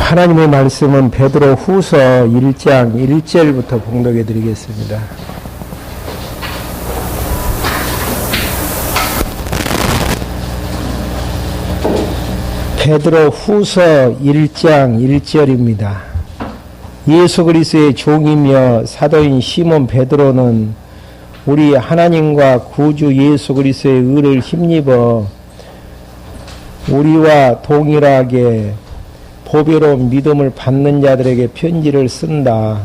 하나님의 말씀은 베드로 후서 1장 1절부터 봉독해 드리겠습니다. 베드로 후서 1장 1절입니다. 예수 그리스도의 종이며 사도인 시몬 베드로는 우리 하나님과 구주 예수 그리스도의 의를 힘입어 우리와 동일하게 보배로운 믿음을 받는 자들에게 편지를 쓴다.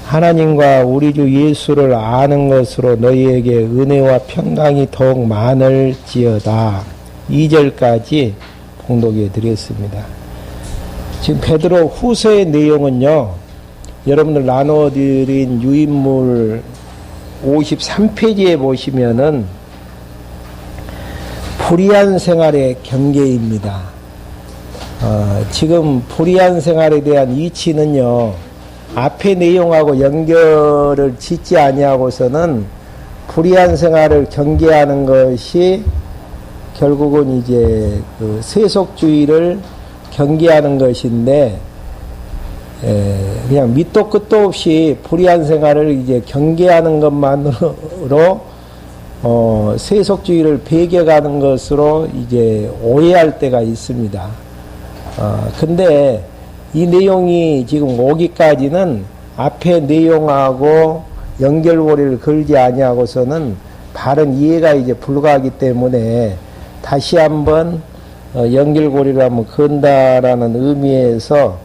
하나님과 우리 주 예수를 아는 것으로 너희에게 은혜와 평강이 더욱 많을지어다. 2절까지 봉독해 드렸습니다. 지금 베드로 후서의 내용은요, 여러분들 나눠드린 유인물 53페이지에 보시면은 불의한 생활의 경계입니다. 지금 불의한 생활에 대한 이치는요, 앞의 내용하고 연결을 짓지 아니하고서는 불의한 생활을 경계하는 것이 결국은 이제 그 세속주의를 경계하는 것인데, 그냥 밑도 끝도 없이 불의한 생활을 이제 경계하는 것만으로 세속주의를 배겨가는 것으로 이제 오해할 때가 있습니다. 근데 이 내용이 지금 오기까지는 앞에 내용하고 연결고리를 걸지 아니하고서는 바른 이해가 이제 불가하기 때문에 다시 한번 연결고리를 한번 건다라는 의미에서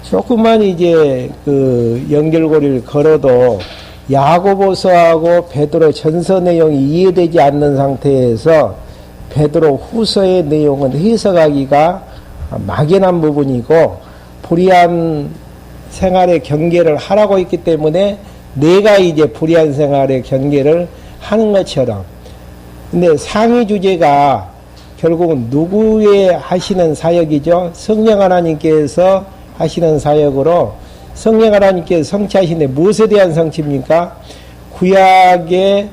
조금만 이제 그 연결고리를 걸어도 야고보서하고 베드로 전서 내용이 이해되지 않는 상태에서 베드로 후서의 내용은 해석하기가 막연한 부분이고 불의한 생활의 경계를 하라고 했기 때문에 내가 이제 불의한 생활의 경계를 하는 것처럼, 근데 상위 주제가 결국은 누구의 하시는 사역이죠? 성령 하나님께서 하시는 사역으로, 성령 하나님께서 성취하시는데 무엇에 대한 성취입니까? 구약에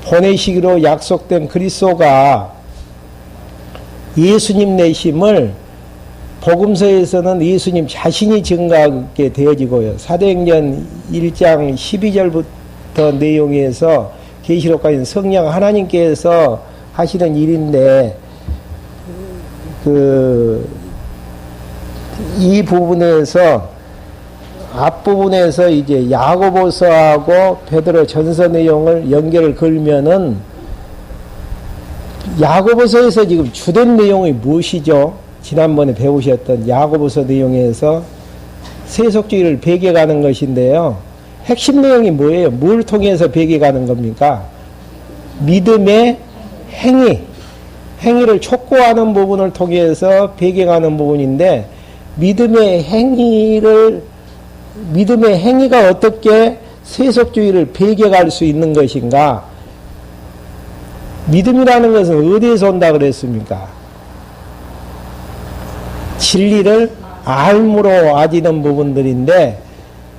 보내시기로 약속된 그리스도가 예수님 내심을 복음서에서는 예수님 자신이 증거하게 되어지고요. 사도행전 1장 12절부터 내용에서 계시록까지 성령 하나님께서 하시는 일인데, 이 부분에서 앞부분에서 이제 야고보서하고 베드로 전서 내용을 연결을 걸면은 야고보서에서 지금 주된 내용이 무엇이죠? 지난번에 배우셨던 야고보서 내용에서 세속주의를 배겨가는 것인데요. 핵심 내용이 뭐예요? 뭘 통해서 배겨가는 겁니까? 믿음의 행위를 촉구하는 부분을 통해서 배겨가는 부분인데, 믿음의 행위가 어떻게 세속주의를 배겨갈 수 있는 것인가? 믿음이라는 것은 어디에서 온다 그랬습니까? 진리를 알므로 아지는 부분들인데,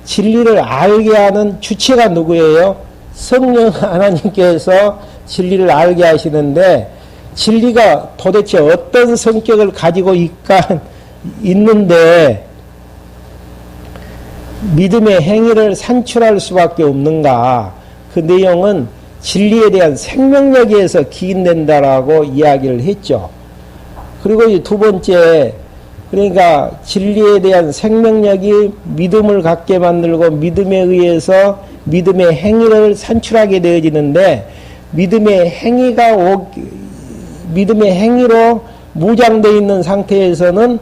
진리를 알게 하는 주체가 누구예요? 성령 하나님께서 진리를 알게 하시는데, 진리가 도대체 어떤 성격을 가지고 있는데 믿음의 행위를 산출할 수밖에 없는가? 그 내용은 진리에 대한 생명력에서 기인된다라고 이야기를 했죠. 그리고 이 두 번째, 그러니까 진리에 대한 생명력이 믿음을 갖게 만들고 믿음에 의해서 믿음의 행위를 산출하게 되어지는데, 믿음의 행위로 무장되어 있는 상태에서는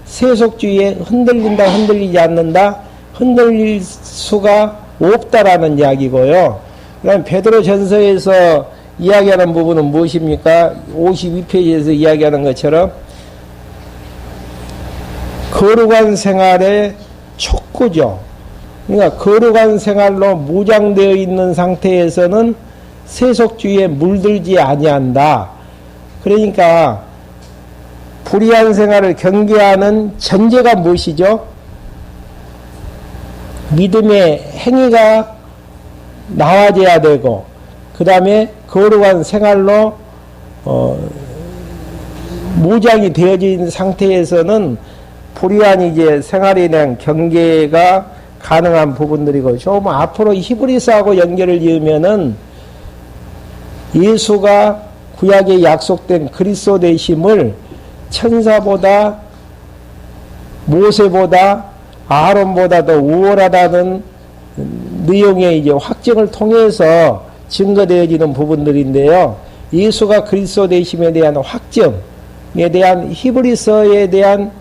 세속주의에 흔들린다, 흔들리지 않는다, 흔들릴 수가 없다라는 이야기고요. 그 다음에 베드로 전서에서 이야기하는 부분은 무엇입니까? 52페이지에서 이야기하는 것처럼 거룩한 생활의 촉구죠. 그러니까 거룩한 생활로 무장되어 있는 상태에서는 세속주의에 물들지 아니한다. 그러니까 불의한 생활을 경계하는 전제가 무엇이죠? 믿음의 행위가 나와져야 되고, 그 다음에 거룩한 생활로 무장이 되어진 상태에서는 불의한 이제 생활에 대한 경계가 가능한 부분들이고, 좀 앞으로 히브리서하고 연결을 지으면은 예수가 구약에 약속된 그리스도 되심을 천사보다, 모세보다, 아론보다 더 우월하다는 내용의 이제 확증을 통해서 증거되어지는 부분들인데요. 예수가 그리스도 되심에 대한 확증에 대한 히브리서에 대한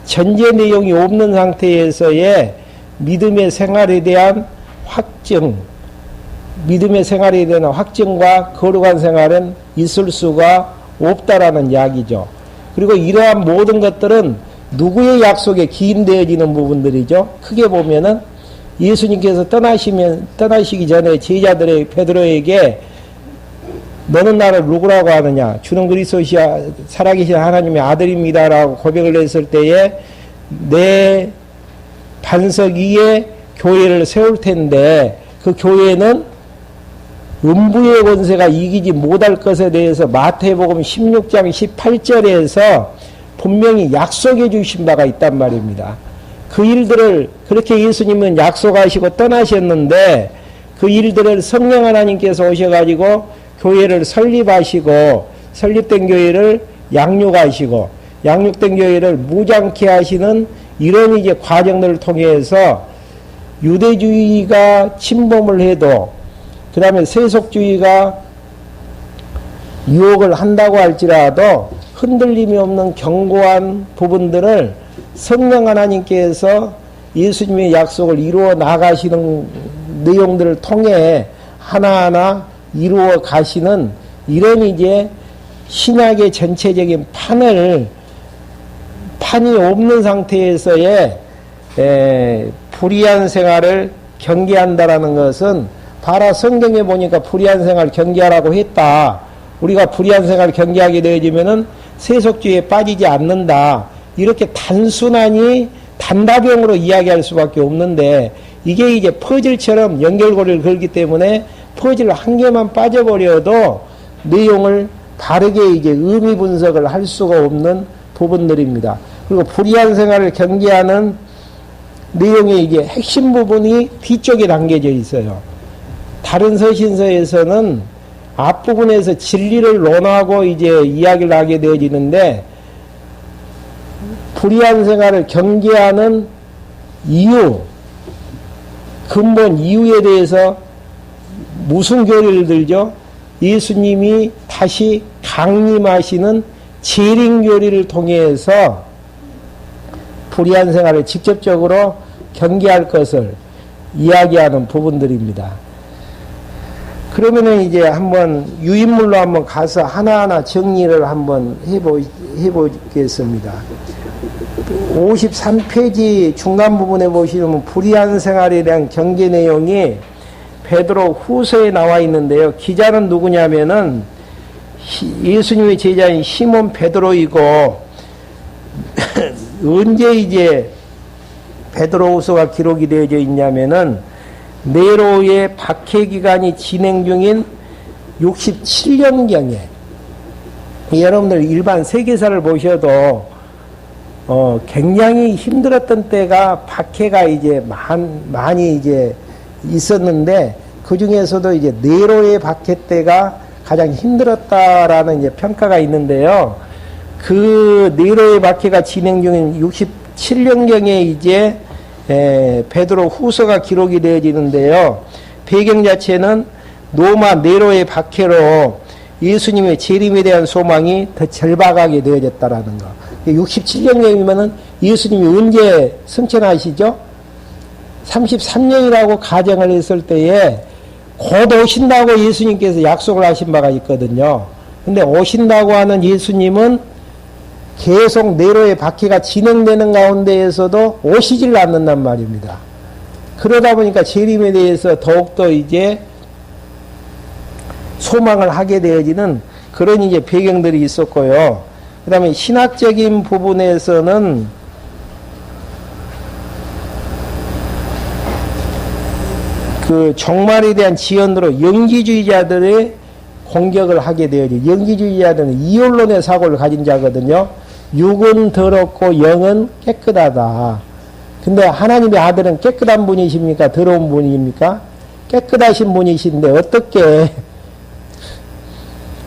전제 내용이 없는 상태에서의 믿음의 생활에 대한 확증, 믿음의 생활에 대한 확증과 거룩한 생활은 있을 수가 없다라는 이야기죠. 그리고 이러한 모든 것들은 누구의 약속에 기인되어지는 부분들이죠. 크게 보면은 예수님께서 떠나시기 전에 제자들의 베드로에게 너는 나를 누구라고 하느냐? 주는 그리스도시야 살아계신 하나님의 아들입니다라고 고백을 했을 때에 내 반석 위에 교회를 세울 텐데 그 교회는 음부의 권세가 이기지 못할 것에 대해서 마태복음 16장 18절에서 분명히 약속해 주신 바가 있단 말입니다. 그 일들을 그렇게 예수님은 약속하시고 떠나셨는데 그 일들을 성령 하나님께서 오셔가지고 교회를 설립하시고 설립된 교회를 양육하시고 양육된 교회를 무장케 하시는 이런 이제 과정들을 통해서 유대주의가 침범을 해도 그 다음에 세속주의가 유혹을 한다고 할지라도 흔들림이 없는 견고한 부분들을 성령 하나님께서 예수님의 약속을 이루어 나가시는 내용들을 통해 하나하나 이루어 가시는 이런 이제 신약의 전체적인 판이 없는 상태에서의 불의한 생활을 경계한다라는 것은 바로 성경에 보니까 불의한 생활 경계하라고 했다. 우리가 불의한 생활 경계하게 되어지면은 세속주의에 빠지지 않는다. 이렇게 단순하니 단답형으로 이야기할 수밖에 없는데 이게 이제 퍼즐처럼 연결고리를 걸기 때문에 퍼즐 한 개만 빠져버려도 내용을 바르게 이제 의미 분석을 할 수가 없는 부분들입니다. 그리고 불의한 생활을 경계하는 내용의 이게 핵심 부분이 뒤쪽에 담겨져 있어요. 다른 서신서에서는 앞부분에서 진리를 논하고 이제 이야기를 하게 되어지는데 불의한 생활을 경계하는 이유, 근본 이유에 대해서 무슨 교리를 들죠? 예수님이 다시 강림하시는 재림교리를 통해서 불의한 생활을 직접적으로 경계할 것을 이야기하는 부분들입니다. 그러면은 이제 한번 유인물로 한번 가서 하나하나 정리를 한번 해보겠습니다. 53페이지 중간 부분에 보시면 불의한 생활에 대한 경계 내용이 베드로 후서에 나와 있는데요. 기자는 누구냐면은 예수님의 제자인 시몬 베드로이고 언제 이제 베드로 후서가 기록이 되어져 있냐면은 네로의 박해 기간이 진행 중인 67년경에 여러분들 일반 세계사를 보셔도 굉장히 힘들었던 때가 박해가 이제 많이 이제 있었는데 그 중에서도 이제 네로의 박해 때가 가장 힘들었다라는 이제 평가가 있는데요. 그 네로의 박해가 진행 중인 67년경에 이제 베드로 후서가 기록이 되어지는데요. 배경 자체는 로마 네로의 박해로 예수님의 재림에 대한 소망이 더 절박하게 되어졌다라는 거. 67년경이면은 예수님이 언제 승천하시죠? 33년이라고 가정을 했을 때에 곧 오신다고 예수님께서 약속을 하신 바가 있거든요. 근데 오신다고 하는 예수님은 계속 네로의 박해가 진행되는 가운데에서도 오시질 않는단 말입니다. 그러다 보니까 재림에 대해서 더욱더 이제 소망을 하게 되어지는 그런 이제 배경들이 있었고요. 그 다음에 신학적인 부분에서는 그 종말에 대한 지연으로 영지주의자들의 공격을 하게 되어지. 영지주의자들은 이원론의 사고를 가진 자거든요. 육은 더럽고 영은 깨끗하다. 근데 하나님의 아들은 깨끗한 분이십니까? 더러운 분입니까? 깨끗하신 분이신데 어떻게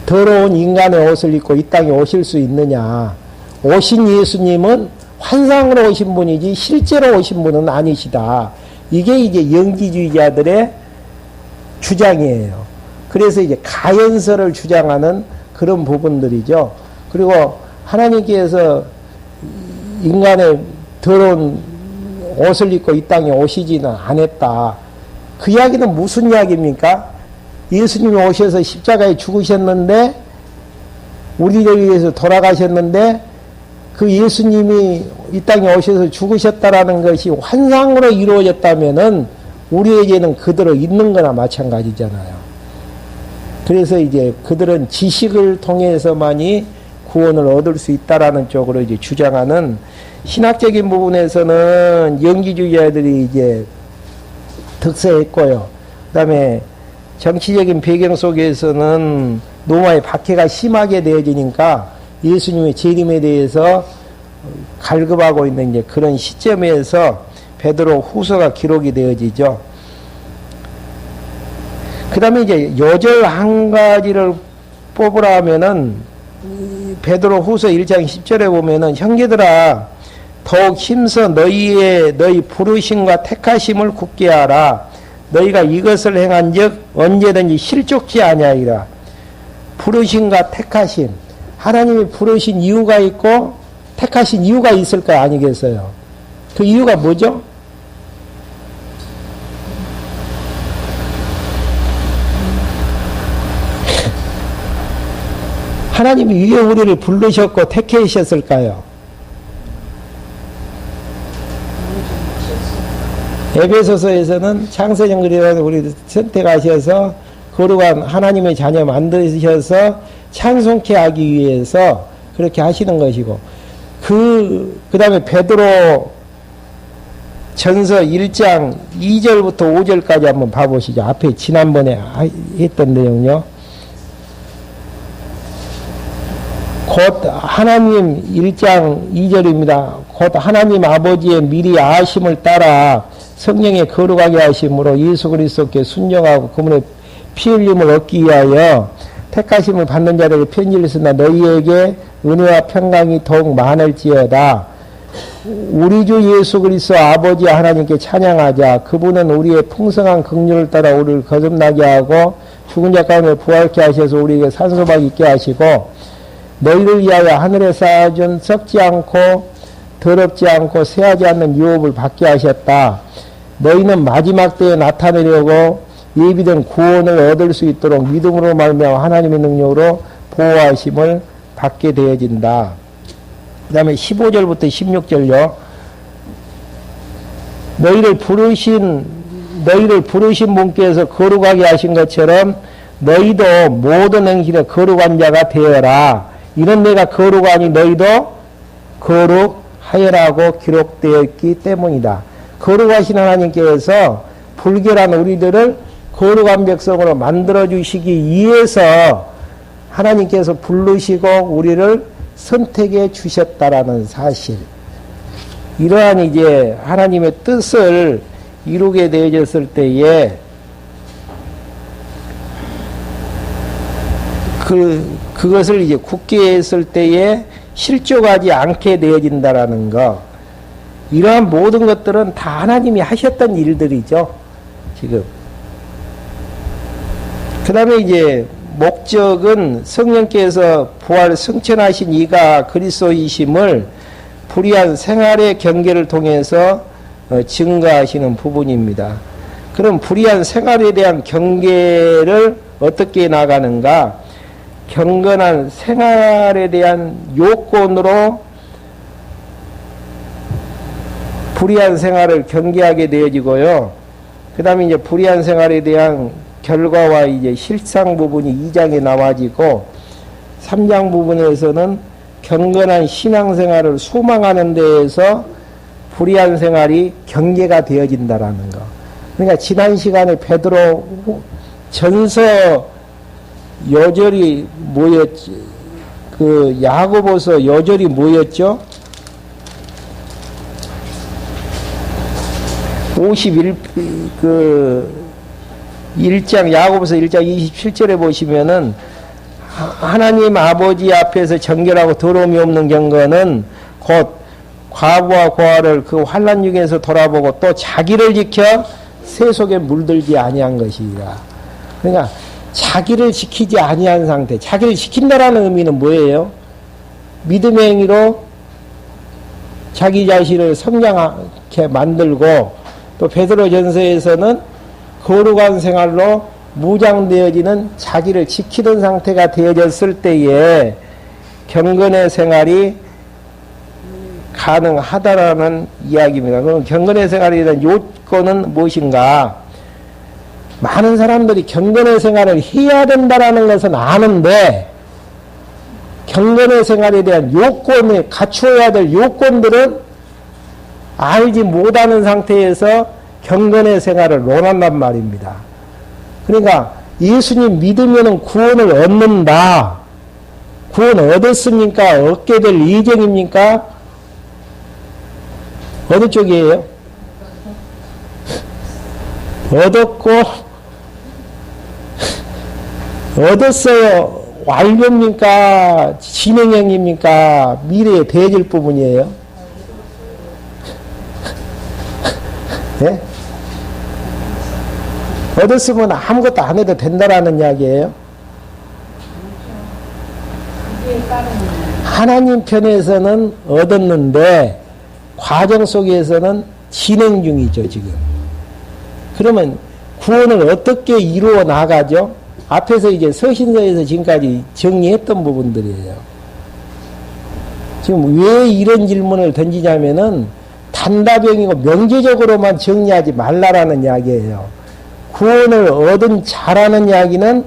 더러운 인간의 옷을 입고 이 땅에 오실 수 있느냐. 오신 예수님은 환상으로 오신 분이지 실제로 오신 분은 아니시다. 이게 이제 영지주의자들의 주장이에요. 그래서 이제 가연설을 주장하는 그런 부분들이죠. 그리고 하나님께서 인간의 더러운 옷을 입고 이 땅에 오시지는 않았다. 그 이야기는 무슨 이야기입니까? 예수님이 오셔서 십자가에 죽으셨는데 우리를 위해서 돌아가셨는데 그 예수님이 이 땅에 오셔서 죽으셨다라는 것이 환상으로 이루어졌다면은 우리에게는 그대로 있는 거나 마찬가지잖아요. 그래서 이제 그들은 지식을 통해서만이 구원을 얻을 수 있다라는 쪽으로 이제 주장하는 신학적인 부분에서는 영지주의자들이 이제 득세했고요. 그 다음에 정치적인 배경 속에서는 로마의 박해가 심하게 되어지니까 예수님의 재림에 대해서 갈급하고 있는 이제 그런 시점에서 베드로 후서가 기록이 되어지죠. 그 다음에 이제 요절 한 가지를 뽑으라 하면은 베드로 후서 1장 10절에 보면은 형제들아 더욱 힘써 너희 부르심과 택하심을 굳게 하라. 너희가 이것을 행한 즉 언제든지 실족지 아니하리라. 부르심과 택하심. 하나님이 부르신 이유가 있고 택하신 이유가 있을 거 아니겠어요? 그 이유가 뭐죠? 하나님이 왜 우리를 부르셨고 택하셨을까요? 에베소서에서는 창세전글이라는 우리 선택하셔서 거룩한 하나님의 자녀 만드셔서 찬송케 하기 위해서 그렇게 하시는 것이고, 그 다음에 베드로 전서 1장 2절부터 5절까지 한번 봐보시죠. 앞에 지난번에 했던 내용요. 곧 하나님 1장 2절입니다. 곧 하나님 아버지의 미리 아심을 따라 성령의 거룩하게 하심으로 예수 그리스도께 순종하고 그분의 피 흘림을 얻기 위하여 택하심을 받는 자들에게 편지를 쓴다. 너희에게 은혜와 평강이 더욱 많을지어다. 우리 주 예수 그리스도 아버지 하나님께 찬양하자. 그분은 우리의 풍성한 긍휼을 따라 우리를 거듭나게 하고 죽은 자 가운데 부활케 하셔서 우리에게 산소박 있게 하시고 너희를 위하여 하늘에 쌓아준 썩지 않고 더럽지 않고 새하지 않는 유업을 받게 하셨다. 너희는 마지막 때에 나타내려고 예비된 구원을 얻을 수 있도록 믿음으로 말미암아 하나님의 능력으로 보호하심을 받게 되어진다. 그 다음에 15절부터 16절요. 너희를 부르신 분께서 거룩하게 하신 것처럼 너희도 모든 행실에 거룩한 자가 되어라. 이런 내가 거룩하니 너희도 거룩하여라고 기록되었기 때문이다. 거룩하신 하나님께서 불결한 우리들을 거룩한 백성으로 만들어주시기 위해서 하나님께서 부르시고 우리를 선택해 주셨다라는 사실. 이러한 이제 하나님의 뜻을 이루게 되어졌을 때에 그것을 이제 굳게 했을 때에 실족하지 않게 되어진다라는 거. 이러한 모든 것들은 다 하나님이 하셨던 일들이죠. 지금. 그 다음에 이제 목적은 성령께서 부활 승천하신 이가 그리스도이심을 불의한 생활의 경계를 통해서 증거하시는 부분입니다. 그럼 불의한 생활에 대한 경계를 어떻게 나가는가? 경건한 생활에 대한 요건으로 불의한 생활을 경계하게 되어지고요. 그 다음에 이제 불의한 생활에 대한 결과와 이제 실상 부분이 2장에 나와지고 3장 부분에서는 경건한 신앙생활을 소망하는 데에서 불의한 생활이 경계가 되어진다라는 거. 그러니까 지난 시간에 베드로 전서 요절이 뭐였지? 그 야고보서 요절이 뭐였죠? 51, 그, 1장, 야고보서 1장 27절에 보시면은, 하나님 아버지 앞에서 정결하고 더러움이 없는 경건은 곧 과부와 고아를 그 환난 중에서 돌아보고 또 자기를 지켜 세속에 물들지 아니한 것이라. 그러니까 자기를 지키지 아니한 상태, 자기를 지킨다라는 의미는 뭐예요? 믿음의 행위로 자기 자신을 성장하게 만들고, 또 베드로전서에서는 거룩한 생활로 무장되어지는 자기를 지키는 상태가 되어졌을 때에 경건의 생활이 가능하다라는 이야기입니다. 그럼 경건의 생활에 대한 요건은 무엇인가? 많은 사람들이 경건의 생활을 해야 된다라는 것은 아는데, 경건의 생활에 대한 요건을 갖추어야 될 요건들은 알지 못하는 상태에서 경건의 생활을 논한단 말입니다. 그러니까 예수님 믿으면 구원을 얻는다. 구원 얻었습니까? 얻게 될 예정입니까? 어느 쪽이에요? 얻었고 얻었어요. 완료입니까? 진행형입니까? 미래에 대해질 부분이에요. 네? 얻었으면 아무것도 안 해도 된다라는 이야기예요. 하나님 편에서는 얻었는데 과정 속에서는 진행 중이죠, 지금. 그러면 구원을 어떻게 이루어 나가죠? 앞에서 이제 서신서에서 지금까지 정리했던 부분들이에요. 지금 왜 이런 질문을 던지냐면은 단답형이고 명제적으로만 정리하지 말라라는 이야기예요. 구원을 얻은 자라는 이야기는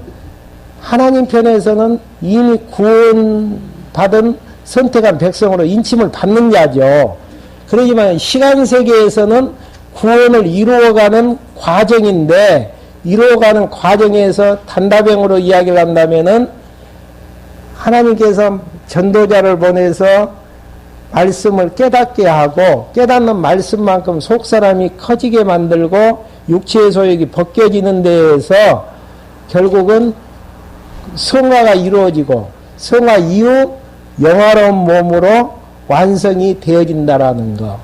하나님 편에서는 이미 구원받은 선택한 백성으로 인침을 받는 자죠. 그러지만 시간 세계에서는 구원을 이루어가는 과정인데, 이루어가는 과정에서 단답형으로 이야기를 한다면은 하나님께서 전도자를 보내서 말씀을 깨닫게 하고, 깨닫는 말씀만큼 속사람이 커지게 만들고 육체의 소욕이 벗겨지는 데에서 결국은 성화가 이루어지고, 성화 이후 영화로운 몸으로 완성이 되어진다라는 거.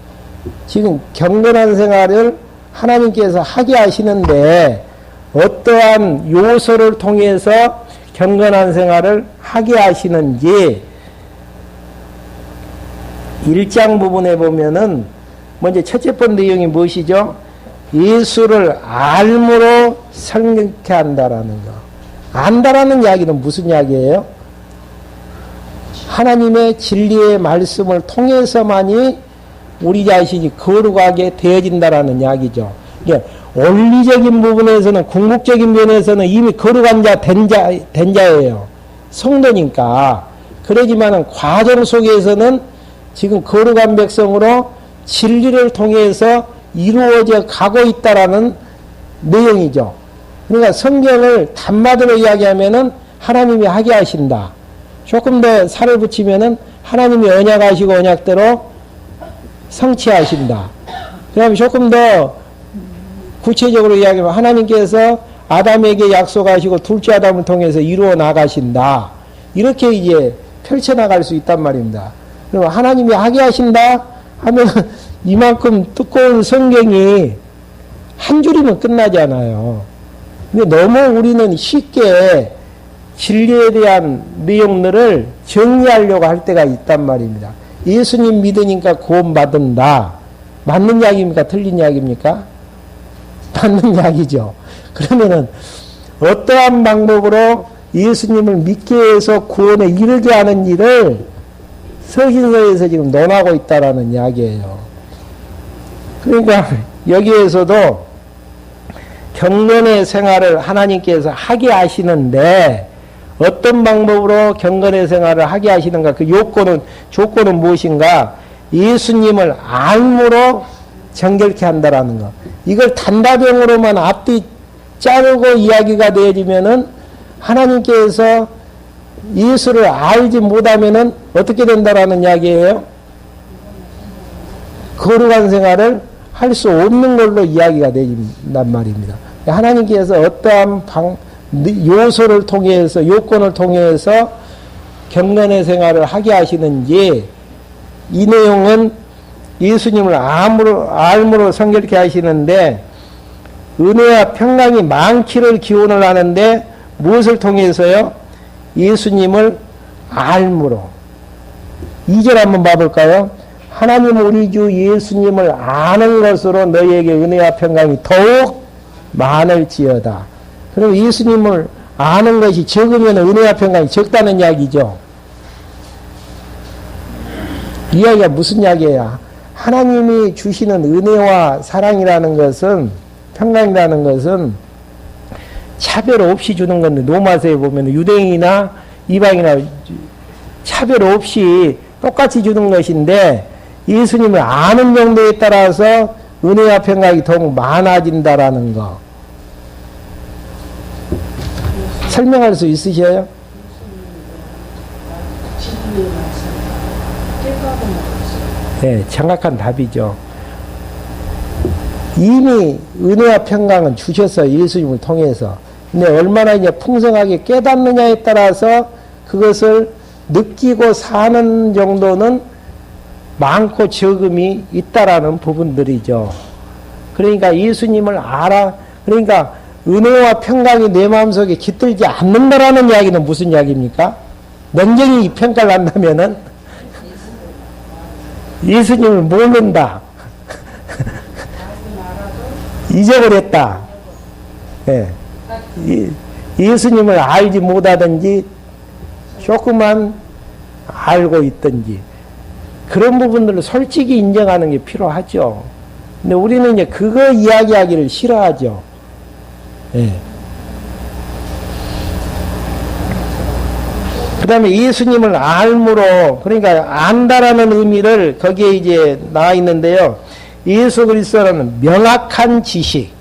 지금 경건한 생활을 하나님께서 하게 하시는데 어떠한 요소를 통해서 경건한 생활을 하게 하시는지 1장 부분에 보면은 먼저 첫째 번 내용이 무엇이죠? 예수를 알므로 성령케 한다라는 거. 안다라는 이야기는 무슨 이야기예요? 하나님의 진리의 말씀을 통해서만이 우리 자신이 거룩하게 되어진다라는 이야기죠. 이게 원리적인 부분에서는, 궁극적인 면에서는 이미 거룩한 자, 된 자예요. 성도니까. 그러지만은 과정 속에서는 지금 거룩한 백성으로 진리를 통해서 이루어져 가고 있다라는 내용이죠. 그러니까 성경을 단마디로 이야기하면은 하나님이 하게 하신다. 조금 더 살을 붙이면은 하나님이 언약하시고 언약대로 성취하신다. 그 다음에 조금 더 구체적으로 이야기하면 하나님께서 아담에게 약속하시고 둘째 아담을 통해서 이루어 나가신다. 이렇게 이제 펼쳐나갈 수 있단 말입니다. 그럼 하나님이 하게 하신다 하면 이만큼 두꺼운 성경이 한 줄이면 끝나잖아요. 근데 너무 우리는 쉽게 진리에 대한 내용들을 정리하려고 할 때가 있단 말입니다. 예수님 믿으니까 구원받는다. 맞는 이야기입니까? 틀린 이야기입니까? 맞는 이야기죠. 그러면은 어떠한 방법으로 예수님을 믿게 해서 구원에 이르게 하는 일을 서신서에서 지금 논하고 있다라는 이야기예요. 그러니까 여기에서도 경건의 생활을 하나님께서 하게 하시는데 어떤 방법으로 경건의 생활을 하게 하시는가? 그 조건은 무엇인가? 예수님을 알므로 정결케 한다라는 거. 이걸 단답형으로만 앞뒤 자르고 이야기가 되어지면은 하나님께서 예수를 알지 못하면은 어떻게 된다라는 이야기예요? 거룩한 생활을 할 수 없는 걸로 이야기가 된단 말입니다. 하나님께서 어떠한 요소를 통해서, 요건을 통해서 경건의 생활을 하게 하시는지, 이 내용은 예수님을 알므로 성결케 하시는데, 은혜와 평강이 많기를 기원을 하는데, 무엇을 통해서요? 예수님을 알므로. 2절 한번 봐볼까요? 하나님 우리 주 예수님을 아는 것으로 너희에게 은혜와 평강이 더욱 많을지어다. 그럼 예수님을 아는 것이 적으면 은혜와 평강이 적다는 이야기죠. 이 이야기가 무슨 이야기야? 하나님이 주시는 은혜와 사랑이라는 것은, 평강이라는 것은 차별 없이 주는 건데, 로마서에 보면 유대인이나 이방이나 차별 없이 똑같이 주는 것인데, 예수님을 아는 정도에 따라서 은혜와 평강이 더욱 많아진다라는 거. 설명할 수 있으셔요? 네, 정확한 답이죠. 이미 은혜와 평강은 주셨어요. 예수님을 통해서. 근데 얼마나 이제 풍성하게 깨닫느냐에 따라서 그것을 느끼고 사는 정도는 많고 적음이 있다라는 부분들이죠. 그러니까 예수님을 그러니까 은혜와 평강이 내 마음속에 깃들지 않는다라는 이야기는 무슨 이야기입니까? 냉정히 평가를 한다면은 예수님을 모른다. 잊어버렸다. 예. 예수님을 알지 못하든지 조금만 알고 있든지 그런 부분들을 솔직히 인정하는 게 필요하죠. 근데 우리는 이제 그거 이야기하기를 싫어하죠. 예. 그 다음에 예수님을 알므로, 그러니까 안다라는 의미를 거기에 이제 나와 있는데요. 예수 그리스도라는 명확한 지식,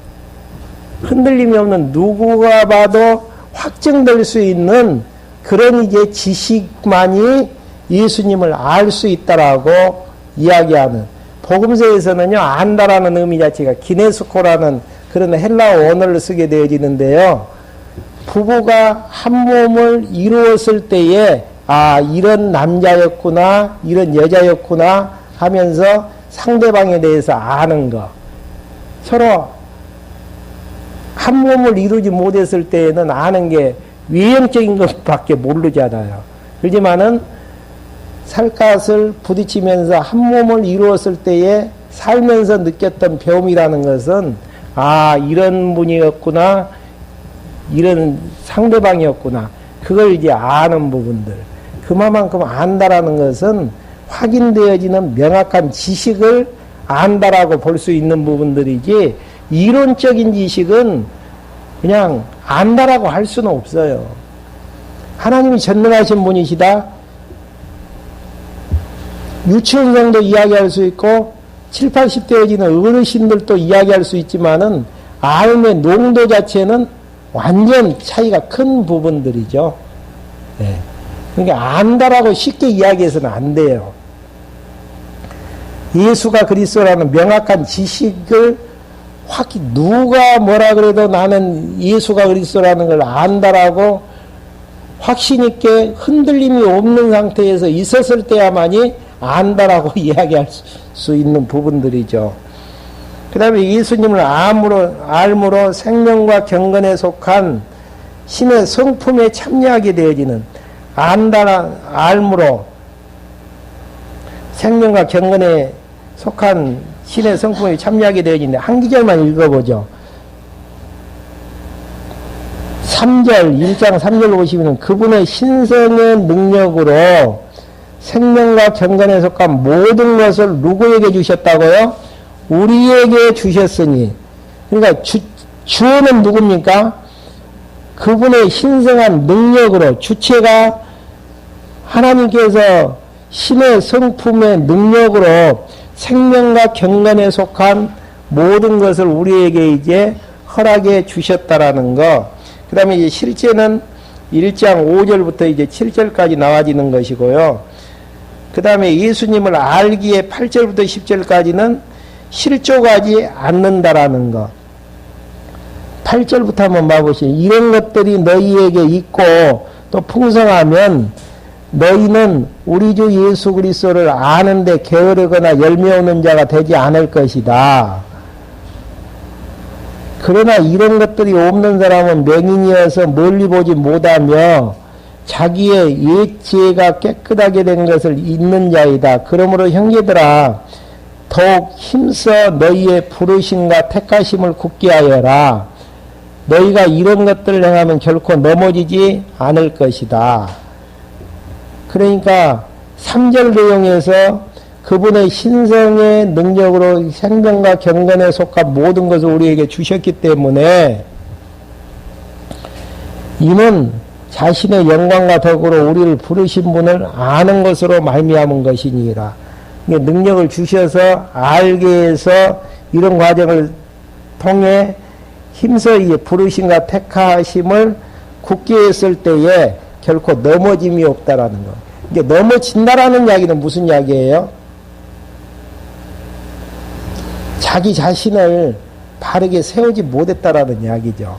흔들림이 없는 누구가 봐도 확정될 수 있는 그런 이제 지식만이 예수님을 알 수 있다라고 이야기하는, 복음서에서는요, 안다라는 의미 자체가 기네스코라는 그런 헬라어 언어를 쓰게 되어지는데요. 부부가 한 몸을 이루었을 때에 이런 남자였구나, 이런 여자였구나 하면서 상대방에 대해서 아는 거. 서로 한 몸을 이루지 못했을 때에는 아는 게 외형적인 것밖에 모르잖아요. 그렇지만은 살갗을 부딪히면서 한 몸을 이루었을 때에 살면서 느꼈던 배움이라는 것은 이런 분이었구나, 이런 상대방이었구나, 그걸 이제 아는 부분들. 그만큼 안다라는 것은 확인되어지는 명확한 지식을 안다라고 볼 수 있는 부분들이지, 이론적인 지식은 그냥 안다라고 할 수는 없어요. 하나님이 전능하신 분이시다. 유치원생도 이야기할 수 있고 7, 80대여지는 어르신들도 이야기할 수 있지만은 알의 농도 자체는 완전 차이가 큰 부분들이죠. 네. 그러니까 안다라고 쉽게 이야기해서는 안 돼요. 예수가 그리스도라는 명확한 지식을 누가 뭐라 그래도 나는 예수가 그리스도라는 걸 안다라고 확신 있게 흔들림이 없는 상태에서 있었을 때야만이 안다라고 이야기할 수 있는 부분들이죠. 그 다음에 예수님을 알므로 생명과 경건에 속한 신의 성품에 참여하게 되어지는, 알므로 생명과 경건에 속한 신의 성품에 참여하게 되어지는데, 한 기절만 읽어보죠. 3절, 1장 3절 보시면 그분의 신성의 능력으로 생명과 경건에 속한 모든 것을 누구에게 주셨다고요? 우리에게 주셨으니. 그러니까 주어는 누굽니까? 그분의 신성한 능력으로, 주체가 하나님께서 신의 성품의 능력으로 생명과 경건에 속한 모든 것을 우리에게 이제 허락해 주셨다라는 거. 그 다음에 이제 실제는 1장 5절부터 이제 7절까지 나와지는 것이고요. 그 다음에 예수님을 알기에 8절부터 10절까지는 실족하지 않는다라는 것. 8절부터 한번 봐보시죠. 이런 것들이 너희에게 있고 또 풍성하면 너희는 우리 주 예수 그리스도를 아는데 게으르거나 열매 없는 자가 되지 않을 것이다. 그러나 이런 것들이 없는 사람은 맹인이어서 멀리 보지 못하며 자기의 옛 지혜가 깨끗하게 된 것을 잊는 자이다. 그러므로 형제들아 더욱 힘써 너희의 부르심과 택하심을 굳게 하여라. 너희가 이런 것들을 행하면 결코 넘어지지 않을 것이다. 그러니까 3절 내용에서 그분의 신성의 능력으로 생명과 경건에 속한 모든 것을 우리에게 주셨기 때문에 이는 자신의 영광과 덕으로 우리를 부르신 분을 아는 것으로 말미암은 것이니라. 능력을 주셔서 알게 해서 이런 과정을 통해 힘써 이 부르심과 택하심을 굳게 했을 때에 결코 넘어짐이 없다라는 거. 이게 넘어진다라는 이야기는 무슨 이야기예요? 자기 자신을 바르게 세우지 못했다라는 이야기죠.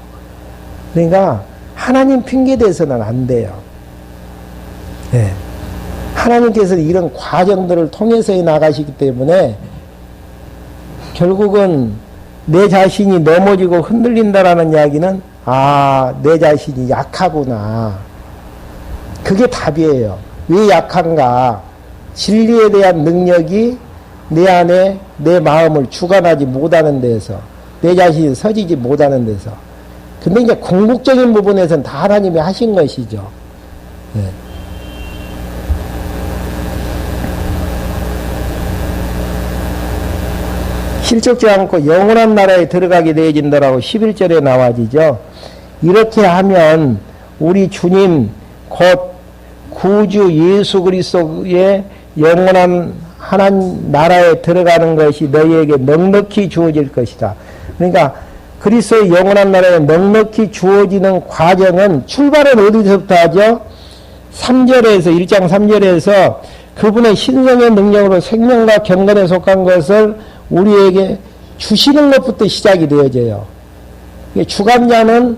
그러니까 하나님 핑계대서는 안 돼요. 네. 하나님께서는 이런 과정들을 통해서 나가시기 때문에 결국은 내 자신이 넘어지고 흔들린다라는 이야기는 내 자신이 약하구나. 그게 답이에요. 왜 약한가? 진리에 대한 능력이 내 안에 내 마음을 주관하지 못하는 데서 내 자신이 서지지 못하는 데서 근데 이제 궁극적인 부분에서는 다 하나님이 하신 것이죠. 네. 실족지 않고 영원한 나라에 들어가게 되어진다라고 11절에 나와지죠. 이렇게 하면 우리 주님 곧 구주 예수 그리스도의 영원한 하나님 나라에 들어가는 것이 너희에게 넉넉히 주어질 것이다. 그러니까 그리스도의 영원한 나라에 넉넉히 주어지는 과정은 출발은 어디서부터 하죠? 3절에서 1장 3절에서 그분의 신성의 능력으로 생명과 경건에 속한 것을 우리에게 주시는 것부터 시작이 되어져요. 주관자는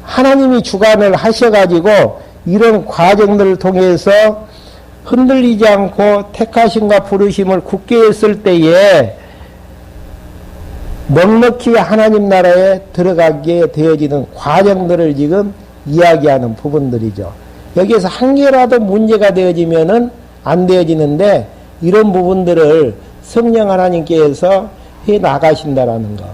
하나님이 주관을 하셔가지고 이런 과정들을 통해서 흔들리지 않고 택하심과 부르심을 굳게 했을 때에 넉넉히 하나님 나라에 들어가게 되어지는 과정들을 지금 이야기하는 부분들이죠. 여기에서 한 개라도 문제가 되어지면은 안 되어지는데 이런 부분들을 성령 하나님께서 해 나가신다라는 거.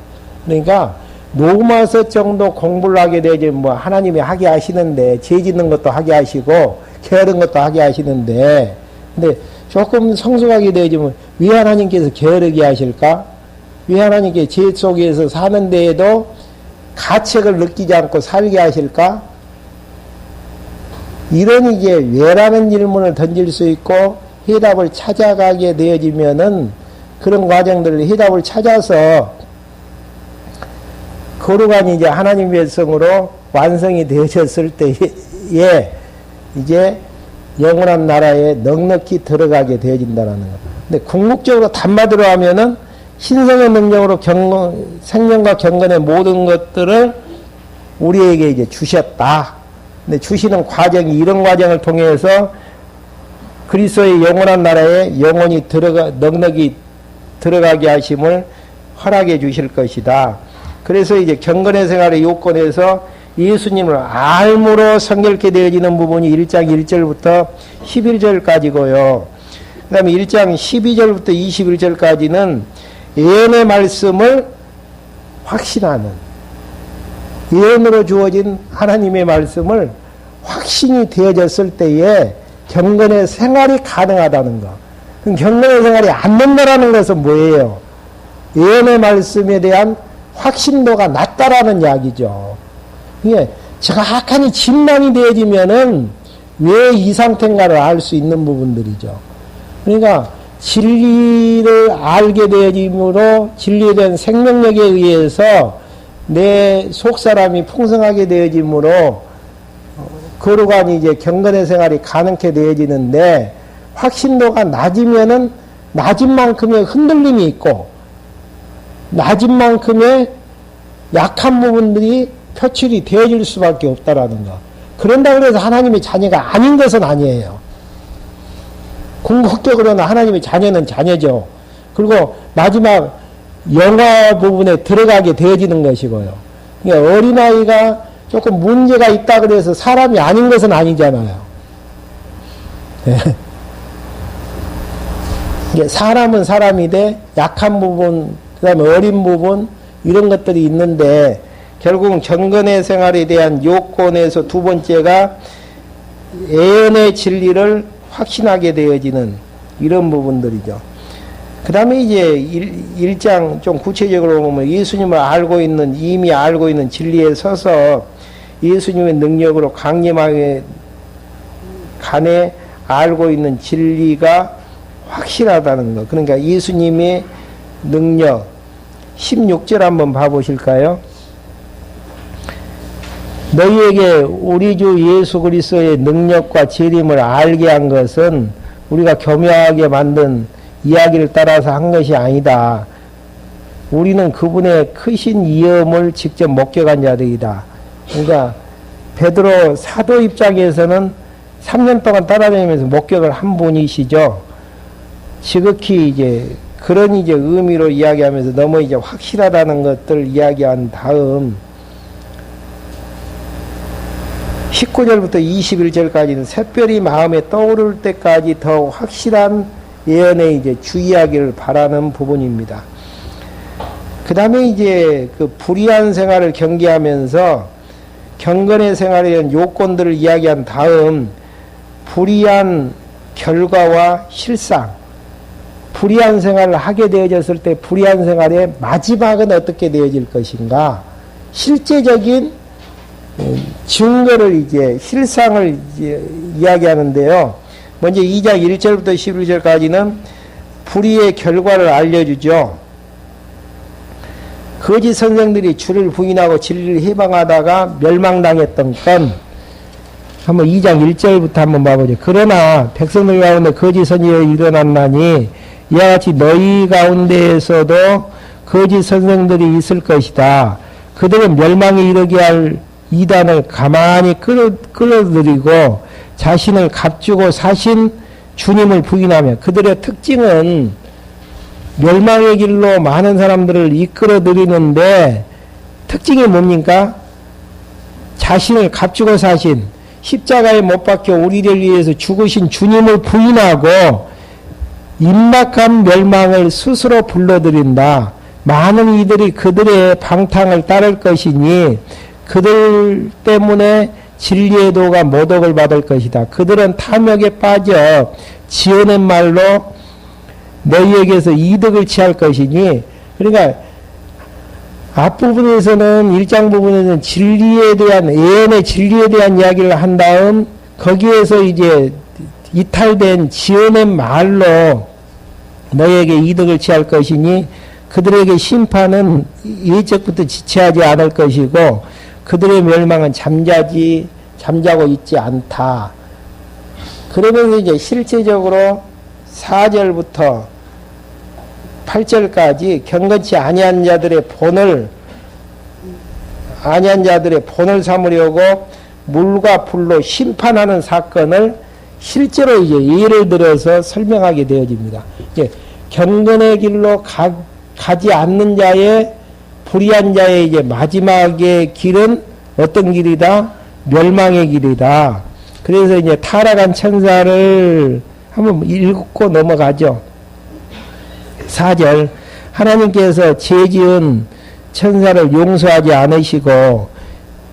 그러니까 로마서 정도 공부를 하게 되지 뭐 하나님이 하게 하시는데 죄 짓는 것도 하게 하시고 게으른 것도 하게 하시는데 근데 조금 성숙하게 되어지면 왜 하나님께서 게으르게 하실까? 왜 하나님께 죄 속에서 사는 데에도 가책을 느끼지 않고 살게 하실까? 이런 이제 왜라는 질문을 던질 수 있고 해답을 찾아가게 되어지면은 그런 과정들을 해답을 찾아서 거룩한 이제 하나님의 백성으로 완성이 되어졌을 때에 이제 영원한 나라에 넉넉히 들어가게 되어진다는 것. 근데 궁극적으로 단마디로 하면은 신성의 능력으로 생명과 경건의 모든 것들을 우리에게 이제 주셨다. 근데 주시는 과정이 이런 과정을 통해서 그리스도의 영원한 나라에 영원히 넉넉히 들어가게 하심을 허락해 주실 것이다. 그래서 이제 경건의 생활의 요건에서 예수님을 알므로 성결케 되어지는 부분이 1장 1절부터 11절까지고요. 그 다음에 1장 12절부터 21절까지는 예언의 말씀을 확신하는, 예언으로 주어진 하나님의 말씀을 확신이 되어졌을 때에 경건의 생활이 가능하다는 것. 그럼 경건의 생활이 안 된다라는 것은 뭐예요? 예언의 말씀에 대한 확신도가 낮다라는 이야기죠. 이게 정확하니 진단이 되어지면은 왜 이 상태인가를 알 수 있는 부분들이죠. 그러니까 진리를 알게 되어짐으로 진리에 대한 생명력에 의해서 내 속사람이 풍성하게 되어짐으로 거룩한 이제 경건의 생활이 가능케 되어지는데, 확신도가 낮으면은 낮은 만큼의 흔들림이 있고, 낮은 만큼의 약한 부분들이 표출이 되어질 수밖에 없다라는 거. 그런다고 해서 하나님의 자녀가 아닌 것은 아니에요. 궁극적으로는 하나님의 자녀는 자녀죠. 그리고 마지막 영화 부분에 들어가게 되어지는 것이고요. 그러니까 어린아이가 조금 문제가 있다 그래서 사람이 아닌 것은 아니잖아요. 사람은 사람이되 약한 부분, 그 다음에 어린 부분, 이런 것들이 있는데, 결국은 경건의 생활에 대한 요건에서 두 번째가 애연의 진리를 확신하게 되어지는 이런 부분들이죠. 그 다음에 이제 1장 좀 구체적으로 보면 예수님을 이미 알고 있는 진리에 서서 예수님의 능력으로 강림하게 간에 알고 있는 진리가 확실하다는 것. 그러니까 예수님의 능력. 16절 한번 봐보실까요? 너희에게 우리 주 예수 그리스도의 능력과 재림을 알게 한 것은 우리가 교묘하게 만든 이야기를 따라서 한 것이 아니다. 우리는 그분의 크신 위엄을 직접 목격한 자들이다. 그러니까 베드로 사도 입장에서는 3년 동안 따라다니면서 목격을 한 분이시죠. 지극히 이제 그런 이제 의미로 이야기하면서 너무 이제 확실하다는 것들 이야기한 다음 19절부터 21절까지는 샛별이 마음에 떠오를 때까지 더 확실한 예언에 이제 주의하기를 바라는 부분입니다. 그 다음에 이제 그 불의한 생활을 경계하면서 경건의 생활에 대한 요건들을 이야기한 다음 불의한 결과와 실상, 불의한 생활을 하게 되어졌을 때 불의한 생활의 마지막은 어떻게 되어질 것인가, 실제적인 증거를 이제 실상을 이제 이야기하는데요. 먼저 2장 1절부터 11절까지는 불의의 결과를 알려주죠. 거짓 선생들이 주를 부인하고 진리를 해방하다가 멸망당했던 건 한번 2장 1절부터 한번 봐보죠. 그러나 백성들 가운데 거짓 선지자가 일어났나니 이와 같이 너희 가운데에서도 거짓 선생들이 있을 것이다. 그들은 멸망에 이르게 할 이단을 가만히 끌어들이고 자신을 값주고 사신 주님을 부인하며, 그들의 특징은 멸망의 길로 많은 사람들을 이끌어들이는데 특징이 뭡니까? 자신을 값주고 사신, 십자가에 못 박혀 우리를 위해서 죽으신 주님을 부인하고 임박한 멸망을 스스로 불러들인다. 많은 이들이 그들의 방탕을 따를 것이니 그들 때문에 진리의 도가 모독을 받을 것이다. 그들은 탐욕에 빠져 지어낸 말로 너희에게서 이득을 취할 것이니, 그러니까 앞부분에서는 1장 부분에서는 진리에 대한 예언의 진리에 대한 이야기를 한 다음 거기에서 이제 이탈된 지어낸 말로 너희에게 이득을 취할 것이니 그들에게 심판은 예적부터 지체하지 않을 것이고 그들의 멸망은 잠자고 있지 않다. 그러면서 이제 실제적으로 4절부터 8절까지 경건치 아니한 자들의 본을 삼으려고 물과 불로 심판하는 사건을 실제로 이제 예를 들어서 설명하게 되어집니다. 이제 경건의 길로 가지 않는 자의, 불의한 자의 이제 마지막의 길은 어떤 길이다? 멸망의 길이다. 그래서 이제 타락한 천사를 한번 읽고 넘어가죠. 4절, 하나님께서 죄지은 천사를 용서하지 않으시고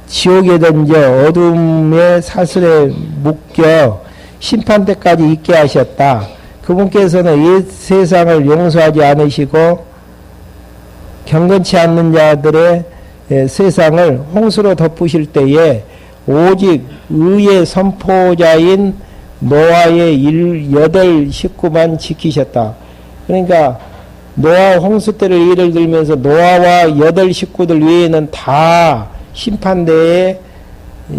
지옥에 던져 어둠의 사슬에 묶여 심판 때까지 있게 하셨다. 그분께서는 옛 세상을 용서하지 않으시고 경건치 않는 자들의 세상을 홍수로 덮으실 때에 오직 의의 선포자인 노아의 8 식구만 지키셨다. 그러니까 노아 홍수 때를 예를 들면서 노아와 8 식구들 외에는 다 심판대에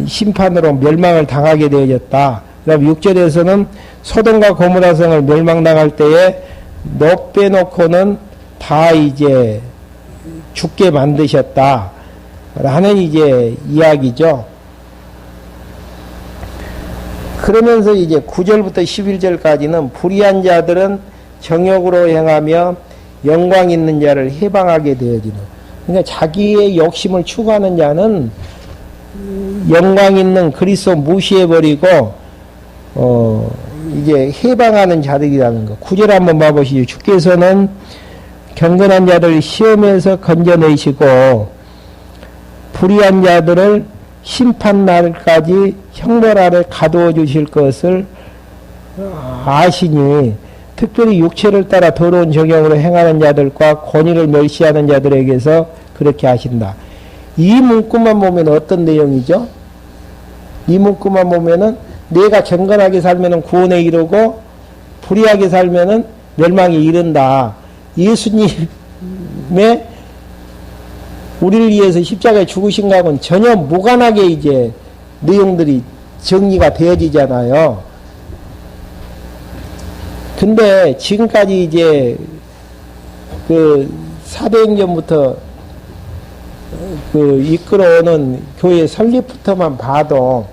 심판으로 멸망을 당하게 되어졌다. 그 다음 6절에서는 소돔과 고모라 성을 멸망당할 때에 너 빼놓고는 다 이제 죽게 만드셨다. 라는 이제 이야기죠. 그러면서 이제 9절부터 11절까지는 불의한 자들은 정욕으로 행하며 영광 있는 자를 해방하게 되어지는. 그러니까 자기의 욕심을 추구하는 자는 영광 있는 그리스도 무시해버리고, 이제 해방하는 자들이라는 거. 9절 한번 봐보시죠. 주께서는 경건한 자들 시험에서 건져내시고, 불의한 자들을 심판날까지 형벌 아래 가두어 주실 것을 아시니, 특별히 육체를 따라 더러운 정욕으로 행하는 자들과 권위를 멸시하는 자들에게서 그렇게 하신다. 이 문구만 보면 어떤 내용이죠? 이 문구만 보면은 내가 경건하게 살면은 구원에 이르고 불의하게 살면은 멸망에 이른다. 예수님의 우리를 위해서 십자가에 죽으신 것하고는 전혀 무관하게 이제 내용들이 정리가 되어지잖아요. 근데 지금까지 이제 그 사도행전부터 그 이끌어오는 교회 설립부터만 봐도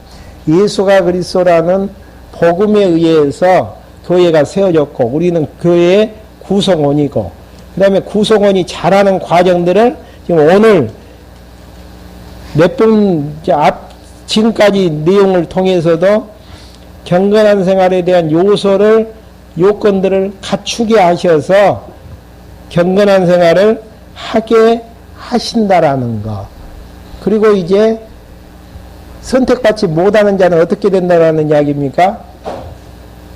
예수가 그리스도라는 복음에 의해서 교회가 세워졌고, 우리는 교회의 구성원이고, 그 다음에 구성원이 자라는 과정들을 지금 오늘 몇 번 지금까지 내용을 통해서도 경건한 생활에 대한 요건들을 갖추게 하셔서 경건한 생활을 하게 하신다라는 거. 그리고 이제 선택받지 못하는 자는 어떻게 된다라는 이야기입니까?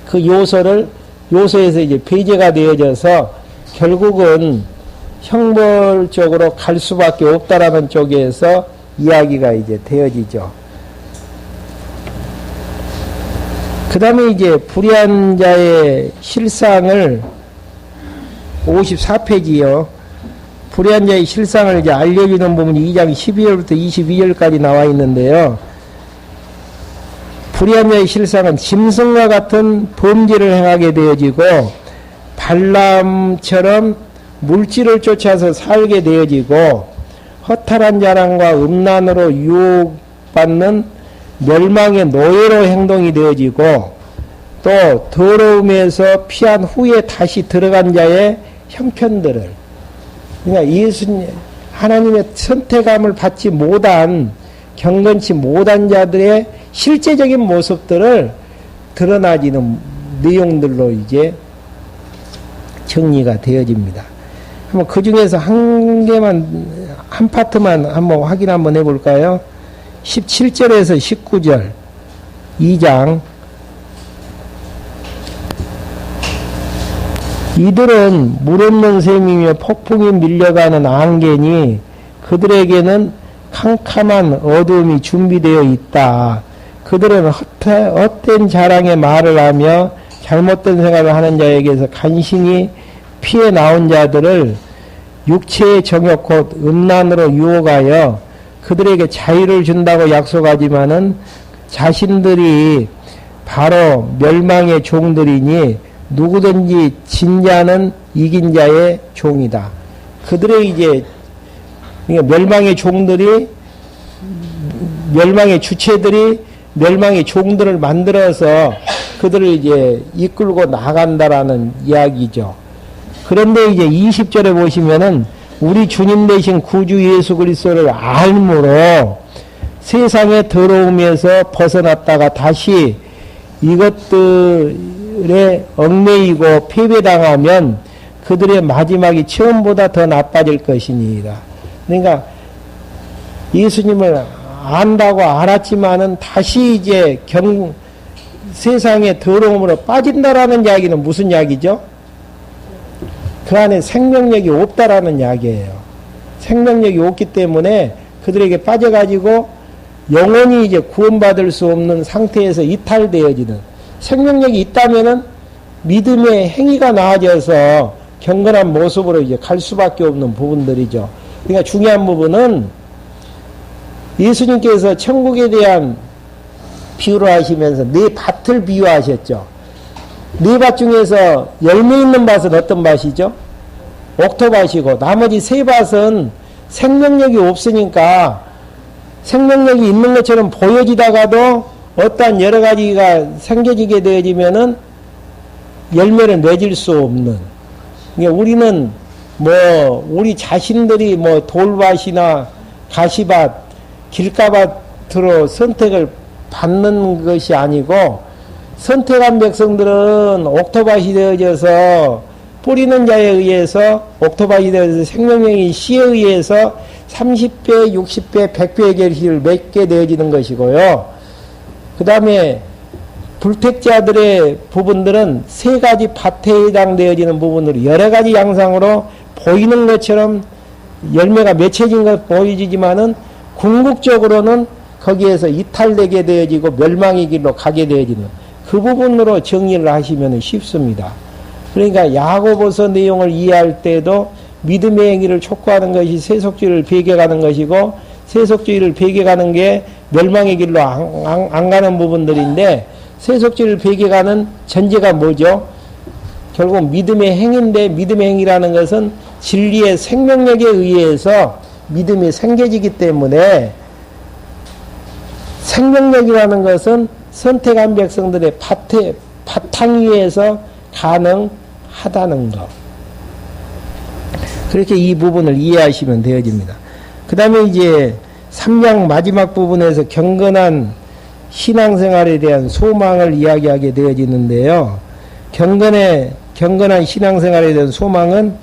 그 요소에서 이제 배제가 되어져서 결국은 형벌적으로 갈 수밖에 없다라는 쪽에서 이야기가 이제 되어지죠. 그 다음에 이제 불의한 자의 실상을 54페이지요. 불의한 자의 실상을 이제 알려주는 부분이 2장 12절부터 22절까지 나와 있는데요. 불의한 자의 실상은 짐승과 같은 범죄를 행하게 되어지고, 발람처럼 물질을 쫓아서 살게 되어지고, 허탈한 자랑과 음란으로 유혹받는 멸망의 노예로 행동이 되어지고, 또 더러움에서 피한 후에 다시 들어간 자의 형편들을, 그러니까 예수님 하나님의 선택함을 받지 못한, 경건치 못한 자들의 실제적인 모습들을 드러나지는 내용들로 이제 정리가 되어집니다. 한번 그 중에서 한 파트만 한번 확인 한번 해볼까요? 17절에서 19절 2장. 이들은 물 없는 샘이며 폭풍이 밀려가는 안개니 그들에게는 캄캄한 어두움이 준비되어 있다. 그들은 헛된 자랑의 말을 하며 잘못된 생각을 하는 자에게서 간신히 피해 나온 자들을 육체의 정욕 곧 음란으로 유혹하여 그들에게 자유를 준다고 약속하지만은 자신들이 바로 멸망의 종들이니 누구든지 진자는 이긴 자의 종이다. 그들의 이제 멸망의 종들이, 멸망의 주체들이 멸망의 종들을 만들어서 그들을 이제 이끌고 나간다라는 이야기죠. 그런데 이제 20절에 보시면은 우리 주님 되신 구주 예수 그리스도를 알므로 세상의 더러움에서 벗어났다가 다시 이것들에 얽매이고 패배당하면 그들의 마지막이 처음보다 더 나빠질 것이니이다. 그러니까 예수님을 안다고 알았지만은 다시 이제 세상의 더러움으로 빠진다라는 이야기는 무슨 이야기죠? 그 안에 생명력이 없다라는 이야기예요. 생명력이 없기 때문에 그들에게 빠져가지고 영원히 이제 구원받을 수 없는 상태에서 이탈되어지는, 생명력이 있다면은 믿음의 행위가 나아져서 경건한 모습으로 이제 갈 수밖에 없는 부분들이죠. 그러니까 중요한 부분은 예수님께서 천국에 대한 비유를 하시면서 네 밭을 비유하셨죠. 네 밭 중에서 열매 있는 밭은 어떤 밭이죠? 옥토밭이고 나머지 세 밭은 생명력이 없으니까 생명력이 있는 것처럼 보여지다가도 어떠한 여러 가지가 생겨지게 되어지면은 열매를 맺을 수 없는. 그러니까 우리는 우리 자신들이 돌밭이나 가시밭, 길가밭으로 선택을 받는 것이 아니고 선택한 백성들은 옥토밭이 되어져서 뿌리는 자에 의해서 옥토밭이 되어서 생명력이 씨에 의해서 30배, 60배, 100배의 결실을 맺게 되어지는 것이고요. 그 다음에 불택자들의 부분들은 세 가지 밭에 해당되어지는 부분으로 여러 가지 양상으로 보이는 것처럼 열매가 맺혀진 것 보여지지만은 궁극적으로는 거기에서 이탈되게 되어지고 멸망의 길로 가게 되어지는 그 부분으로 정리를 하시면 쉽습니다. 그러니까 야고보서 내용을 이해할 때도 믿음의 행위를 촉구하는 것이 세속주의를 배격하는 것이고 세속주의를 배격하는 게 멸망의 길로 안 가는 부분들인데 세속주의를 배격하는 전제가 뭐죠? 결국 믿음의 행위인데 믿음의 행위라는 것은 진리의 생명력에 의해서 믿음이 생겨지기 때문에 생명력이라는 것은 선택한 백성들의 바탕 위에서 가능하다는 것. 그렇게 이 부분을 이해하시면 되어집니다. 그 다음에 이제 3장 마지막 부분에서 경건한 신앙생활에 대한 소망을 이야기하게 되어지는데요. 경건한 신앙생활에 대한 소망은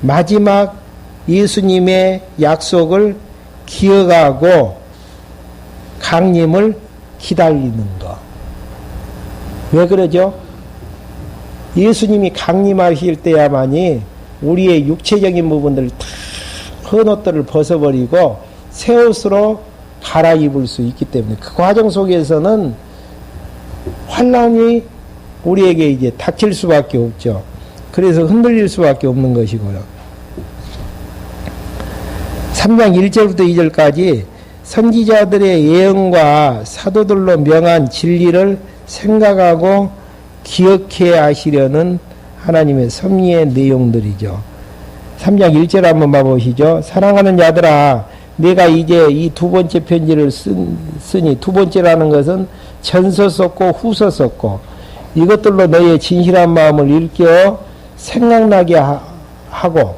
마지막 예수님의 약속을 기억하고 강림을 기다리는 것. 왜 그러죠? 예수님이 강림하실 때야만이 우리의 육체적인 부분들을 다 헌옷들을 벗어버리고 새 옷으로 갈아입을 수 있기 때문에 그 과정 속에서는 환난이 우리에게 이제 닥칠 수밖에 없죠. 그래서 흔들릴 수밖에 없는 것이고요. 3장 1절부터 2절까지 선지자들의 예언과 사도들로 명한 진리를 생각하고 기억해 하시려는 하나님의 섭리의 내용들이죠. 3장 1절 한번 봐보시죠. 사랑하는 자들아, 내가 이제 이 두 번째 편지를 쓰니, 두 번째라는 것은 전서 썼고 후서 썼고 이것들로 너의 진실한 마음을 일깨워 생각나게 하고,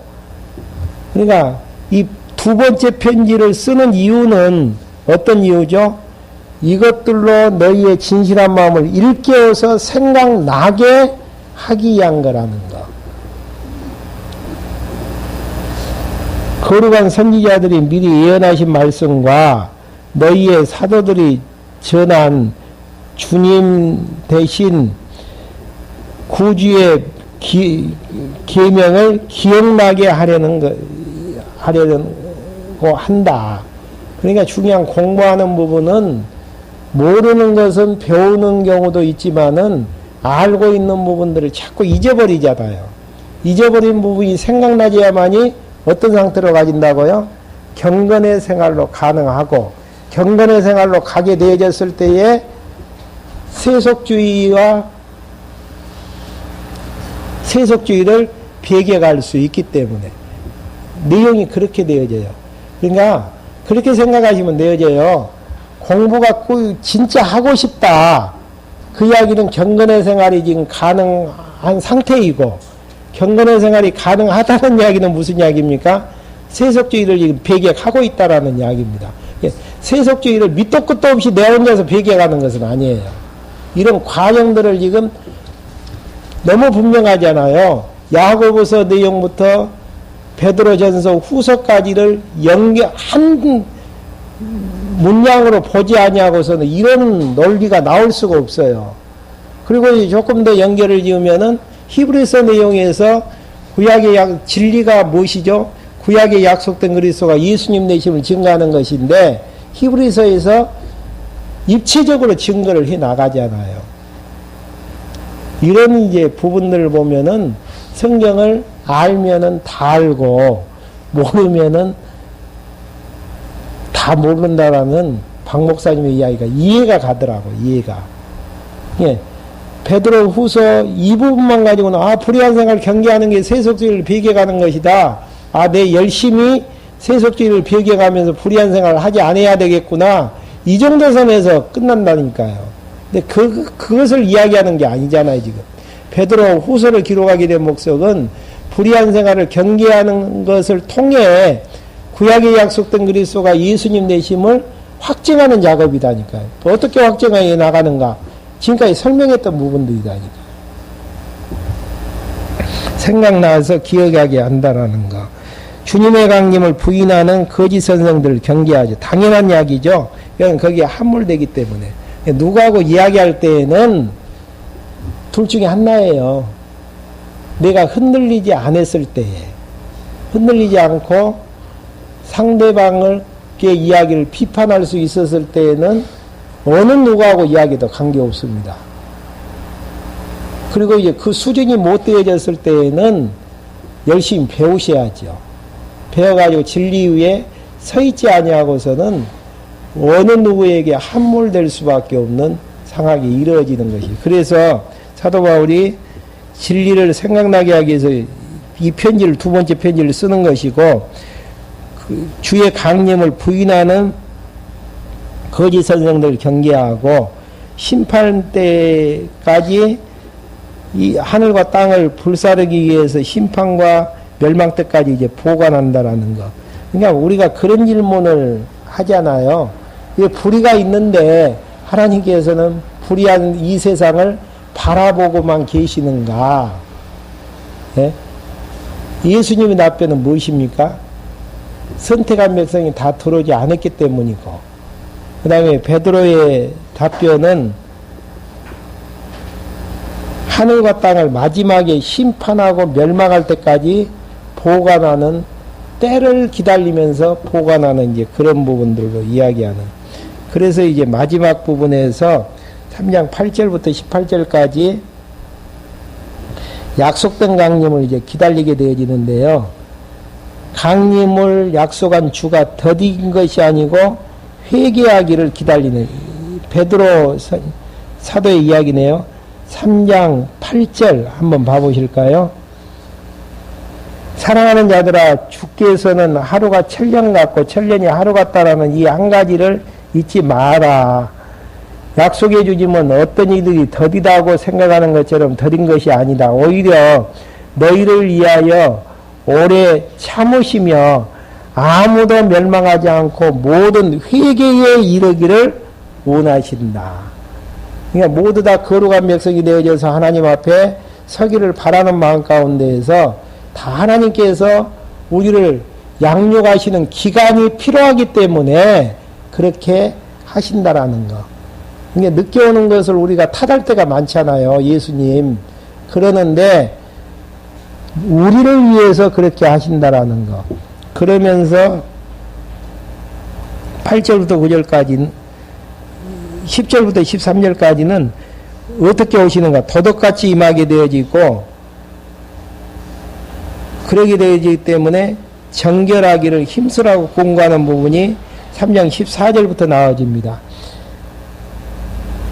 그러니까 이 두 번째 편지를 쓰는 이유는 어떤 이유죠? 이것들로 너희의 진실한 마음을 일깨워서 생각나게 하기 위한 거라는 거. 거룩한 선지자들이 미리 예언하신 말씀과 너희의 사도들이 전한 주님 대신 구주의 계명을 기억나게 하려고 한다. 그러니까 중요한 공부하는 부분은 모르는 것은 배우는 경우도 있지만은 알고 있는 부분들을 자꾸 잊어버리잖아요. 잊어버린 부분이 생각나져야만이 어떤 상태로 가진다고요? 경건의 생활로 가능하고 경건의 생활로 가게 되어졌을 때에 세속주의를 배격할 수 있기 때문에 내용이 그렇게 되어져요. 그러니까 그렇게 생각하시면 되어져요. 공부가 꼭 진짜 하고 싶다. 그 이야기는 경건의 생활이 지금 가능한 상태이고 경건의 생활이 가능하다는 이야기는 무슨 이야기입니까? 세속주의를 지금 배격하고 있다라는 이야기입니다. 세속주의를 밑도 끝도 없이 내 혼자서 배격하는 것은 아니에요. 이런 과정들을 지금 너무 분명하잖아요. 야고보서 내용부터 베드로전서 후서까지를 한 문양으로 보지 아니하고서는 이런 논리가 나올 수가 없어요. 그리고 조금 더 연결을 지으면은 히브리서 내용에서 구약의 진리가 무엇이죠? 구약에 약속된 그리스도가 예수님 내심을 증거하는 것인데 히브리서에서 입체적으로 증거를 해 나가잖아요. 이런 이제 부분들을 보면은 성경을 알면은 다 알고 모르면은 다 다 모른다라는 박 목사님의 이야기가 이해가 가더라고, 이해가. 예. 베드로 후서 이 부분만 가지고는, 불의한 생활 경계하는 게 세속주의를 비교가는 것이다. 내 열심히 세속주의를 비교가면서 불의한 생활을 하지 않아야 되겠구나. 이 정도 선에서 끝난다니까요. 근데 그것을 이야기하는 게 아니잖아요, 지금. 베드로 후서를 기록하게 된 목적은 불의한 생활을 경계하는 것을 통해 구약에 약속된 그리스도가 예수님 되심을 확증하는 작업이다니까요. 어떻게 확증해 나가는가? 지금까지 설명했던 부분들이다니까. 생각나서 기억하게 한다라는 거. 주님의 강림을 부인하는 거짓 선생들을 경계하죠. 당연한 이야기죠. 그냥 거기에 함몰되기 때문에. 누구하고 이야기할 때에는 둘 중에 하나예요. 내가 흔들리지 않았을 때에, 흔들리지 않고 상대방의 이야기를 비판할 수 있었을 때에는 어느 누구하고 이야기도 관계없습니다. 그리고 이제 그 수준이 못 되어졌을 때에는 열심히 배우셔야죠. 배워가지고 진리 위에 서 있지 아니하고서는 어느 누구에게 함몰될 수밖에 없는 상황이 이루어지는 것이. 그래서 사도 바울이 진리를 생각나게 하기 위해서 이 편지를, 두 번째 편지를 쓰는 것이고, 주의 강림을 부인하는 거짓 선생들을 경계하고, 심판 때까지 이 하늘과 땅을 불사르기 위해서 심판과 멸망 때까지 이제 보관한다라는 거. 그러니까 우리가 그런 질문을 하잖아요. 이게 불의가 있는데 하나님께서는 불의한 이 세상을 바라보고만 계시는가? 예? 예수님의 답변은 무엇입니까? 선택한 백성이 다 들어오지 않았기 때문이고, 그 다음에 베드로의 답변은 하늘과 땅을 마지막에 심판하고 멸망할 때까지 보관하는, 때를 기다리면서 보관하는 이제 그런 부분들로 이야기하는. 그래서 이제 마지막 부분에서 3장 8절부터 18절까지 약속된 강림을 이제 기다리게 되어지는데요. 강림을 약속한 주가 더딘 것이 아니고 회개하기를 기다리는 베드로 사도의 이야기네요. 3장 8절 한번 봐보실까요? 사랑하는 자들아, 주께서는 하루가 천년 같고 천년이 하루 같다라는 이 한 가지를 잊지 마라. 약속해 주지만 어떤 이들이 더디다고 생각하는 것처럼 더딘 것이 아니다. 오히려 너희를 위하여 오래 참으시며 아무도 멸망하지 않고 모든 회개에 이르기를 원하신다. 그러니까 모두 다 거룩한 백성이 되어져서 하나님 앞에 서기를 바라는 마음 가운데에서 다 하나님께서 우리를 양육하시는 기간이 필요하기 때문에 그렇게 하신다라는 거. 이게 늦게 오는 것을 우리가 탓할 때가 많잖아요. 예수님. 그러는데 우리를 위해서 그렇게 하신다라는 거. 그러면서 8절부터 9절까지는, 10절부터 13절까지는 어떻게 오시는가? 도덕같이 임하게 되어지고, 그러게 되어지기 때문에 정결하기를 힘쓰라고 공부하는 부분이 3장 14절부터 나와집니다.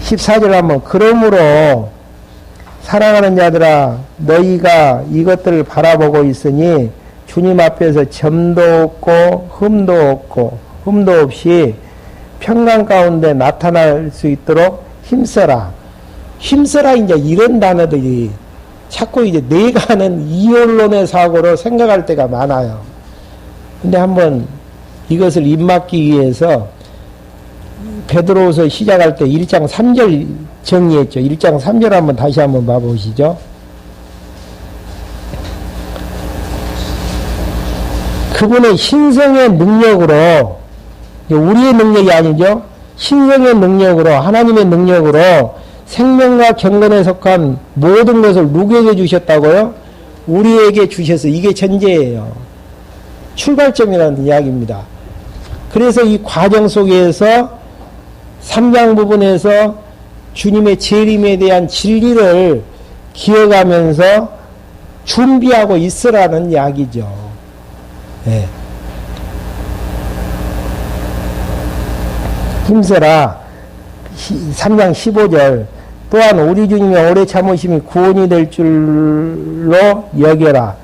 14절 한번, 그러므로 사랑하는 자들아, 너희가 이것들을 바라보고 있으니 주님 앞에서 점도 없고 흠도 없이 평강 가운데 나타날 수 있도록 힘써라. 힘써라, 이제 이런 단어들이 자꾸 이제 내가 하는 이원론의 사고로 생각할 때가 많아요. 근데 한번 이것을 입맞기 위해서 베드로후서 시작할 때 1장 3절 정리했죠. 1장 3절 한번 다시 한번 봐보시죠. 그분의 신성의 능력으로, 우리의 능력이 아니죠. 신성의 능력으로, 하나님의 능력으로 생명과 경건에 속한 모든 것을 누구에게 주셨다고요? 우리에게 주셔서. 이게 전제예요. 출발점이라는 이야기입니다. 그래서 이 과정 속에서 3장 부분에서 주님의 재림에 대한 진리를 기억하면서 준비하고 있으라는 이야기죠. 네. 힘써라. 3장 15절. 또한 우리 주님의 오래 참으심이 구원이 될 줄로 여겨라.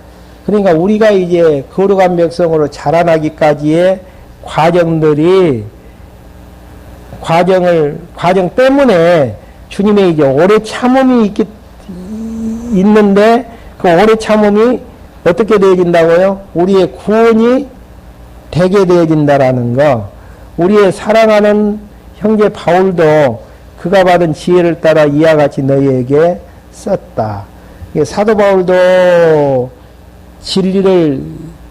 그러니까 우리가 이제 거룩한 백성으로 자라나기까지의 과정 때문에 주님의 이제 오래 참음이 있는데 그 오래 참음이 어떻게 되어진다고요? 우리의 구원이 되게 되어진다라는 거. 우리의 사랑하는 형제 바울도 그가 받은 지혜를 따라 이와 같이 너희에게 썼다. 사도 바울도 진리를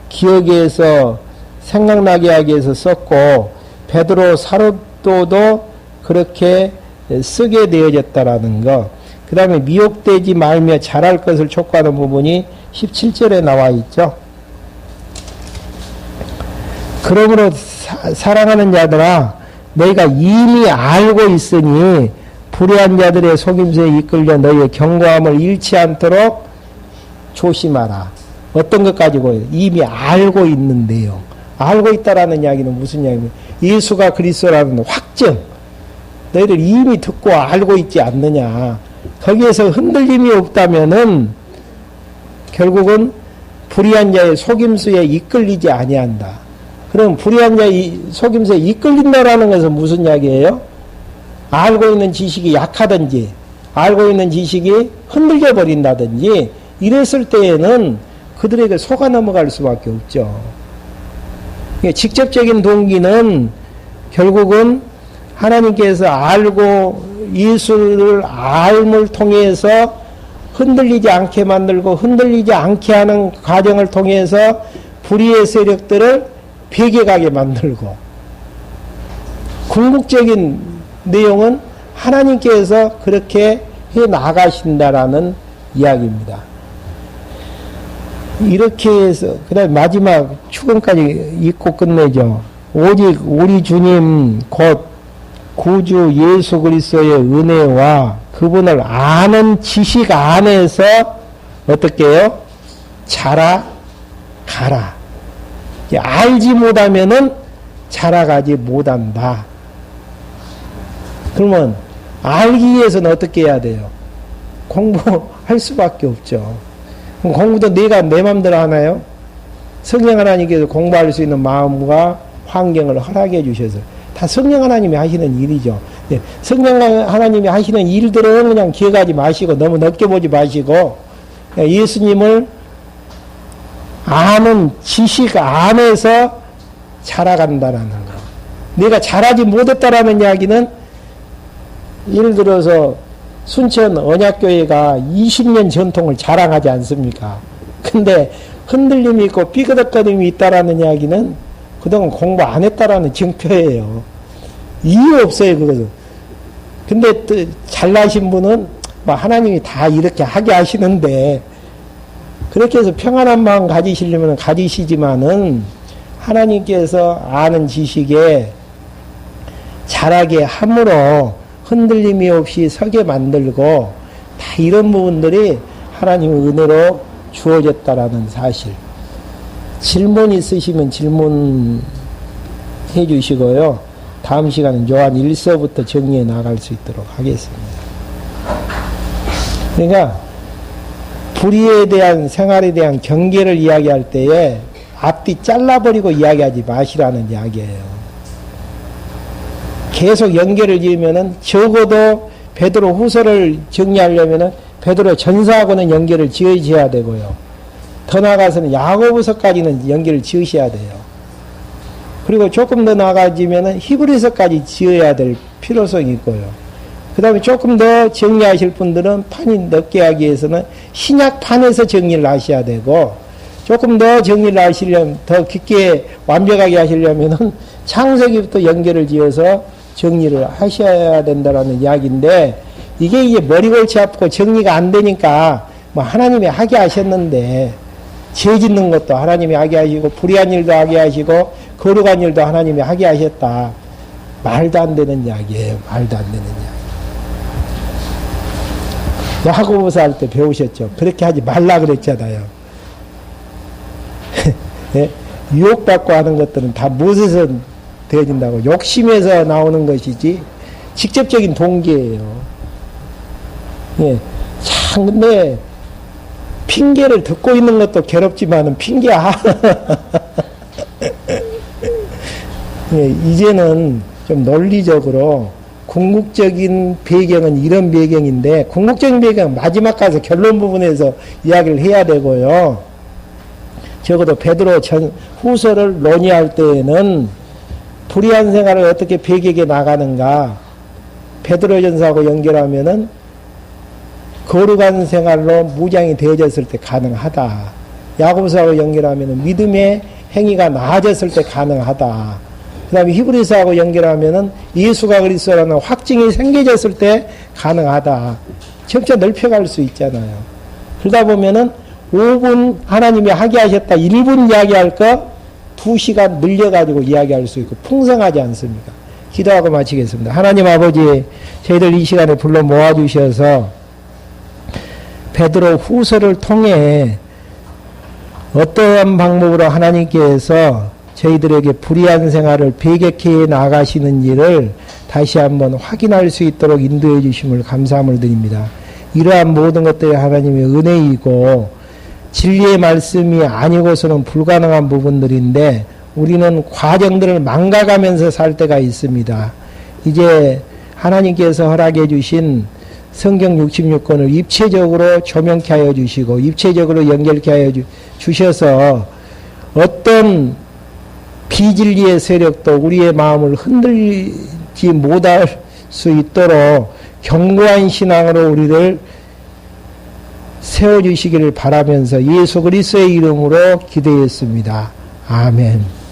기억해서 생각나게 하기 위해서 썼고, 베드로 사도도 그렇게 쓰게 되어졌다라는 거. 그 다음에 미혹되지 말며 잘할 것을 촉구하는 부분이 17절에 나와 있죠. 그러므로 사랑하는 자들아, 너희가 이미 알고 있으니 불의한 자들의 속임수에 이끌려 너희의 견고함을 잃지 않도록 조심하라. 어떤 것 가지고요? 이미 알고 있는데요. 알고 있다라는 이야기는 무슨 이야기입니까? 예수가 그리스도라는 확정. 너희들 이미 듣고 알고 있지 않느냐. 거기에서 흔들림이 없다면은 결국은 불의한 자의 속임수에 이끌리지 아니한다. 그럼 불의한 자의 속임수에 이끌린다라는 것은 무슨 이야기예요? 알고 있는 지식이 약하든지 알고 있는 지식이 흔들려 버린다든지 이랬을 때에는 그들에게 속아 넘어갈 수밖에 없죠. 직접적인 동기는 결국은 하나님께서 알고 예수를 알물 통해서 흔들리지 않게 만들고 흔들리지 않게 하는 과정을 통해서 불의의 세력들을 배격하게 만들고, 궁극적인 내용은 하나님께서 그렇게 해 나가신다라는 이야기입니다. 이렇게 해서 그 다음에 마지막 축원까지 읽고 끝내죠. 오직 우리 주님 곧 구주 예수 그리스도의 은혜와 그분을 아는 지식 안에서 어떻게 해요? 자라가라. 알지 못하면은 자라가지 못한다. 그러면 알기 위해서는 어떻게 해야 돼요? 공부할 수밖에 없죠. 그럼 공부도 내가 내 마음대로 하나요? 성령 하나님께서 공부할 수 있는 마음과 환경을 허락해 주셔서 다 성령 하나님이 하시는 일이죠. 성령 하나님이 하시는 일들은 그냥 기억하지 마시고 너무 넓게 보지 마시고 예수님을 아는 지식 안에서 자라간다라는 거. 내가 자라지 못했다라는 이야기는 예를 들어서 순천 언약교회가 20년 전통을 자랑하지 않습니까? 근데 흔들림이 있고 삐그덕거림이 있다라는 이야기는 그동안 공부 안 했다라는 증표예요. 이유 없어요, 그것은. 근데 또 잘나신 분은 뭐 하나님이 다 이렇게 하게 하시는데 그렇게 해서 평안한 마음 가지시려면 가지시지만은 하나님께서 아는 지식에 자라게 함으로 흔들림이 없이 서게 만들고 다 이런 부분들이 하나님의 은혜로 주어졌다라는 사실. 질문 있으시면 질문해 주시고요. 다음 시간은 요한 1서부터 정리해 나갈 수 있도록 하겠습니다. 그러니까 불의에 대한 생활에 대한 경계를 이야기할 때에 앞뒤 잘라버리고 이야기하지 마시라는 이야기예요. 계속 연결을 지으면은 적어도 베드로 후서를 정리하려면은 베드로 전서하고는 연결을 지으셔야 되고요. 더 나아가서는 야고보서까지는 연결을 지으셔야 돼요. 그리고 조금 더 나아가지면은 히브리서까지 지어야 될 필요성이 있고요. 그 다음에 조금 더 정리하실 분들은 판이 넓게 하기 위해서는 신약판에서 정리를 하셔야 되고, 조금 더 정리를 하시려면, 더 깊게 완벽하게 하시려면은 창세기부터 연결을 지어서 정리를 하셔야 된다라는 이야기인데, 이게 이제 머리 골치 아프고 정리가 안 되니까, 뭐 하나님이 하게 하셨는데, 죄 짓는 것도 하나님이 하게 하시고, 불의한 일도 하게 하시고, 거룩한 일도 하나님이 하게 하셨다. 말도 안 되는 이야기예요. 말도 안 되는 이야기. 야고보서 할 때 배우셨죠? 그렇게 하지 말라 그랬잖아요. 네? 유혹받고 하는 것들은 다 무엇에서 되어진다고. 욕심에서 나오는 것이지 직접적인 동기예요. 예. 참 근데 핑계를 듣고 있는 것도 괴롭지만은 핑계 예, 이제는 좀 논리적으로 궁극적인 배경은 이런 배경인데, 궁극적인 배경은 마지막 가서 결론 부분에서 이야기를 해야 되고요. 적어도 베드로 후서를 논의할 때에는 불의한 생활을 어떻게 배격해 나가는가, 베드로전서하고 연결하면은 거룩한 생활로 무장이 되어졌을 때 가능하다. 야고보서하고 연결하면은 믿음의 행위가 나아졌을 때 가능하다. 그 다음에 히브리서하고 연결하면은 예수가 그리스도라는 확증이 생겨졌을 때 가능하다. 점차 넓혀갈 수 있잖아요. 그러다 보면은 5분 하나님이 하게 하셨다. 1분 이야기할 거 2시간 늘려가지고 이야기할 수 있고 풍성하지 않습니까? 기도하고 마치겠습니다. 하나님 아버지, 저희들 이 시간에 불러 모아주셔서 베드로 후서를 통해 어떠한 방법으로 하나님께서 저희들에게 불의한 생활을 배격해 나가시는 일을 다시 한번 확인할 수 있도록 인도해 주심을 감사함을 드립니다. 이러한 모든 것들이 하나님의 은혜이고 진리의 말씀이 아니고서는 불가능한 부분들인데 우리는 과정들을 망가가면서 살 때가 있습니다. 이제 하나님께서 허락해 주신 성경 66권을 입체적으로 조명케 하여 주시고 입체적으로 연결케 하여 주셔서 어떤 비진리의 세력도 우리의 마음을 흔들지 못할 수 있도록 견고한 신앙으로 우리를 세워주시기를 바라면서 예수 그리스도의 이름으로 기도했습니다. 아멘.